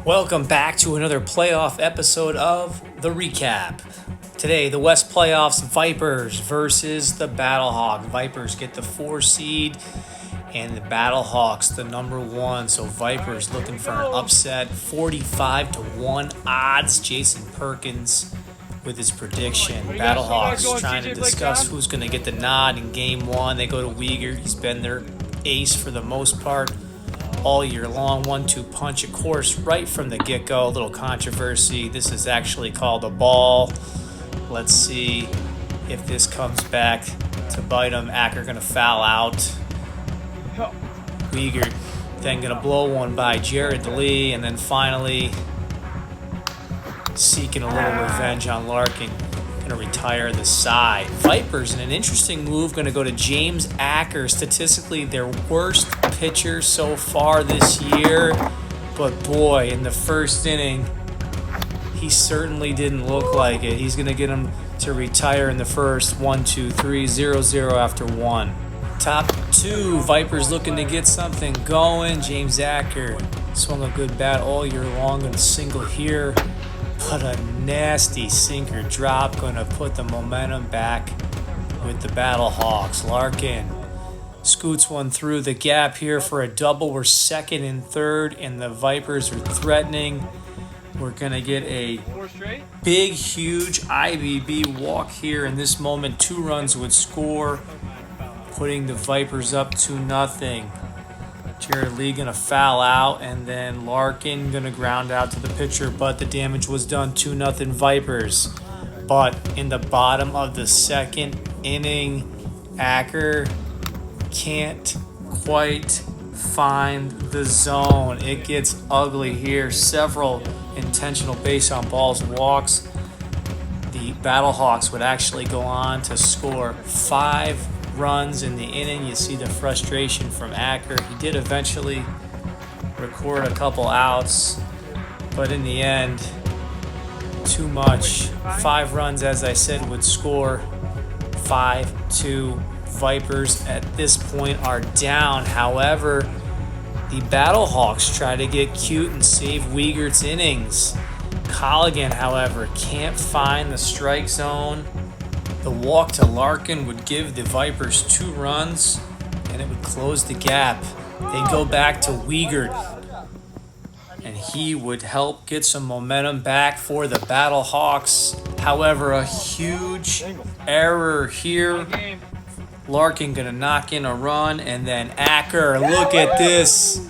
Welcome back to another playoff episode of The Recap. Today, the West Playoffs, Vipers versus the Battlehawks. Vipers get the 4 seed and the Battlehawks the number 1. So Vipers looking for an upset, 45-1 odds. Jason Perkins with his prediction. Battlehawks trying to discuss who's going to get the nod in game 1. They go to Uyghur. He's been their ace for the most part all year long. 1-2 punch, of course, right from the get-go. A little controversy. This is actually called a ball. Let's see if this comes back to bite him. Acker going to foul out. Uyghur then going to blow one by Jared Lee, and then finally seeking a little revenge on Larkin. Going to retire the side. Vipers in an interesting move going to go to James Acker, statistically their worst pitcher so far this year, but boy, in the first inning he certainly didn't look like it. He's going to get him to retire in the first. 1-2-3 0-0 after 1. Top 2, Vipers looking to get something going. James Acker swung a good bat all year long. Going to single here, but a nasty sinker drop going to put the momentum back with the Battlehawks. Larkin scoots one through the gap here for a double. We're second and third, and the Vipers are threatening. We're going to get a big, huge IVB walk here in this moment. 2 runs would score, putting the Vipers up 2-0. Jared Lee going to foul out, and then Larkin going to ground out to the pitcher, but the damage was done. 2-0 Vipers. But in the bottom of the second inning, Acker can't quite find the zone. It gets ugly here. Several intentional base on balls and walks. The Battlehawks would actually go on to score 5 runs in the inning. You see the frustration from Acker. He did eventually record a couple outs, but in the end, too much. 5 runs, as I said, would score. 5-2. Vipers at this point are down. However, the Battlehawks try to get cute and save Uyghur's innings. Colligan, however, can't find the strike zone. The walk to Larkin would give the Vipers 2 runs, and it would close the gap. They go back to Uyghur, and he would help get some momentum back for the Battlehawks. However, a huge error here. Larkin going to knock in a run, and then Acker, look at this,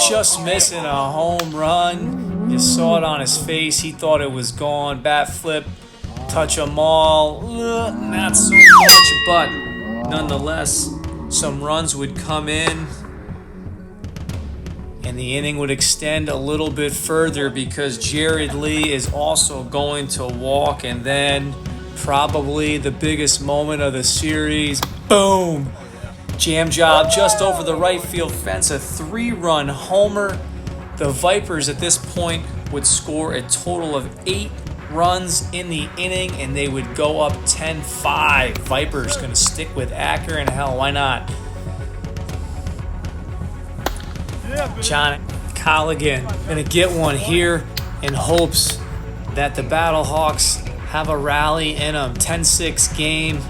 just missing a home run. You saw it on his face. He thought it was gone. Bat flip, touch them all. Not so much, but nonetheless, some runs would come in, and the inning would extend a little bit further because Jared Lee is also going to walk, and then probably the biggest moment of the series. Boom! Jam job just over the right field fence. A 3-run homer. The Vipers at this point would score a total of 8 runs in the inning, and they would go up 10-5. Vipers going to stick with Acker, and hell, why not? John Colligan going to get one here in hopes that the Battlehawks have a rally in them. 10-6 game,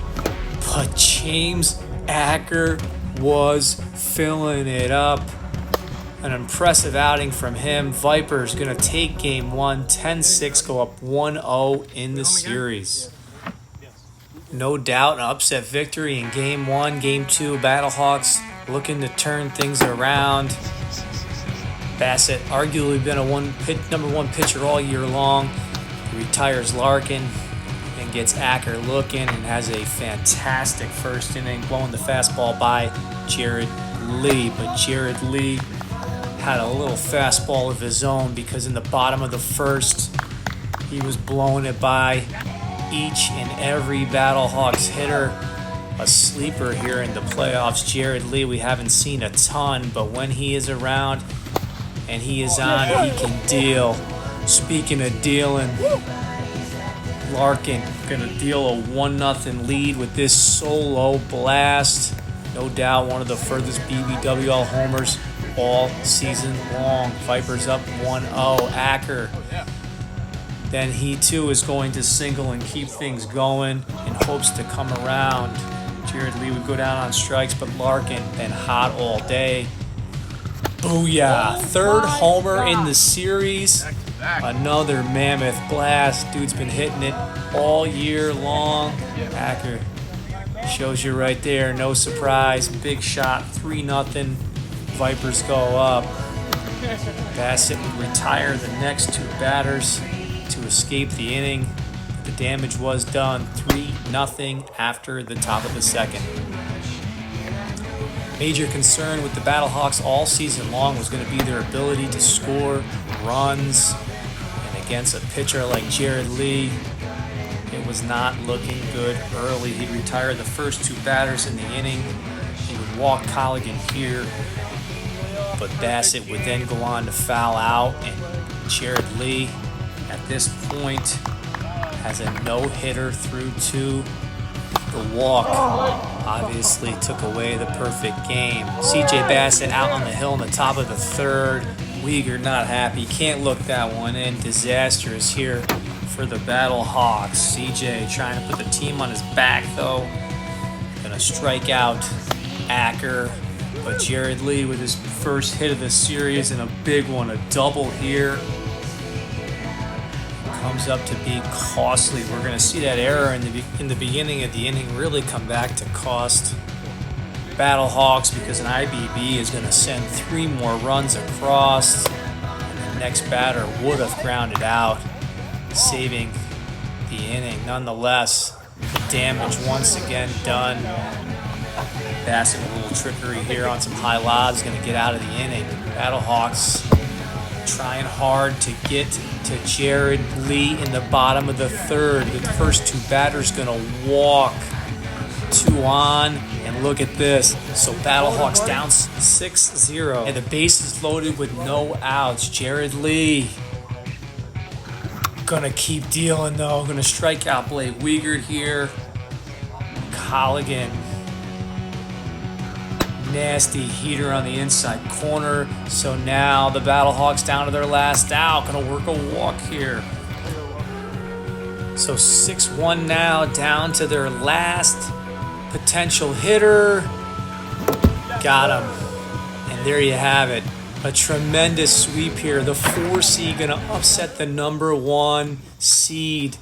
but James Acker was filling it up. An impressive outing from him. Vipers going to take game 1, 10-6, go up 1-0 in the series. No doubt an upset victory in game 1. Game 2, Battlehawks looking to turn things around. Bassett arguably been a number 1 pitcher all year long. He retires Larkin and gets Acker looking, and has a fantastic first inning, blowing the fastball by Jared Lee. But Jared Lee had a little fastball of his own, because in the bottom of the first, he was blowing it by each and every Battlehawks hitter. A sleeper here in the playoffs. Jared Lee, we haven't seen a ton, but when he is around and he is on, he can deal. Speaking of dealing, Larkin going to deal a 1-0 lead with this solo blast. No doubt one of the furthest BBWL homers all season long. Vipers up 1-0. Acker. Then he too is going to single and keep things going in hopes to come around. Jared Lee would go down on strikes, but Larkin been hot all day. Booyah. Third homer in the series. Another mammoth blast. Dude's been hitting it all year long. Acker shows you right there. No surprise. Big shot. 3-0. Vipers go up. Bassett would retire the next two batters to escape the inning. The damage was done. 3-0 after the top of the second. Major concern with the Battlehawks all season long was going to be their ability to score runs. And against a pitcher like Jared Lee, it was not looking good early. He'd retire the first two batters in the inning. He would walk Colligan here, but Bassett would then go on to foul out, and Jared Lee at this point has a no-hitter through two. The walk obviously took away the perfect game. CJ Bassett out on the hill in the top of the third. Weegar not happy. Can't look that one in. Disastrous here for the Battlehawks. CJ trying to put the team on his back, though. Gonna strike out Acker. But Jared Lee with his first hit of the series and a big one, a double here. Comes up to be costly. We're going to see that error in the beginning of the inning really come back to cost Battlehawks, because an IBB is going to send 3 more runs across, and the next batter would have grounded out, saving the inning. Nonetheless, the damage once again done. Bassett with a little trickery here on some high lobs, going to get out of the inning. Battlehawks trying hard to get to Jared Lee in the bottom of the third. The first two batters going to walk. 2 on, and look at this. So Battlehawks down 6-0, and the bases loaded with no outs. Jared Lee gonna keep dealing though. Gonna strike out Blake Weegar here. Colligan, nasty heater on the inside corner. So now the Battlehawks down to their last out. Gonna work a walk here. So 6-1 now, down to their last potential hitter. Got him. And there you have it. A tremendous sweep here. The 4 seed gonna upset the number 1 seed.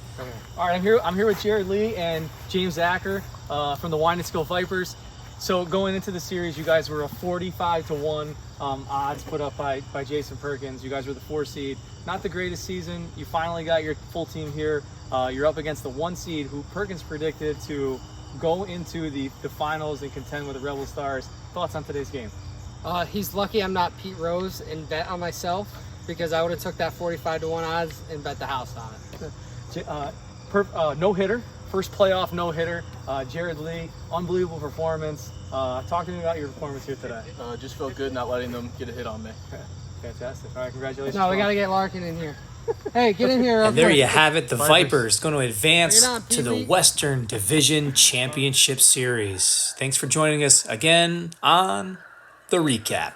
All right, I'm here with Jared Lee and James Acker from the Wynottsville Vipers. So going into the series, you guys were a 45-1 odds put up by Jason Perkins. You guys were the 4 seed. Not the greatest season. You finally got your full team here. You're up against the 1 seed who Perkins predicted to go into the finals and contend with the Rebel Stars. Thoughts on today's game? He's lucky I'm not Pete Rose and bet on myself, because I would have took that 45-1 odds and bet the house on it. No hitter, first playoff no hitter. Jared Lee, unbelievable performance. Talk to me about your performance here today. Just felt good not letting them get a hit on me. Fantastic. All right, congratulations. No, we got to get Larkin in here. Hey, get in here. And there you have it. The Vipers going to advance to the Western Division Championship Series. Thanks for joining us again on The Recap.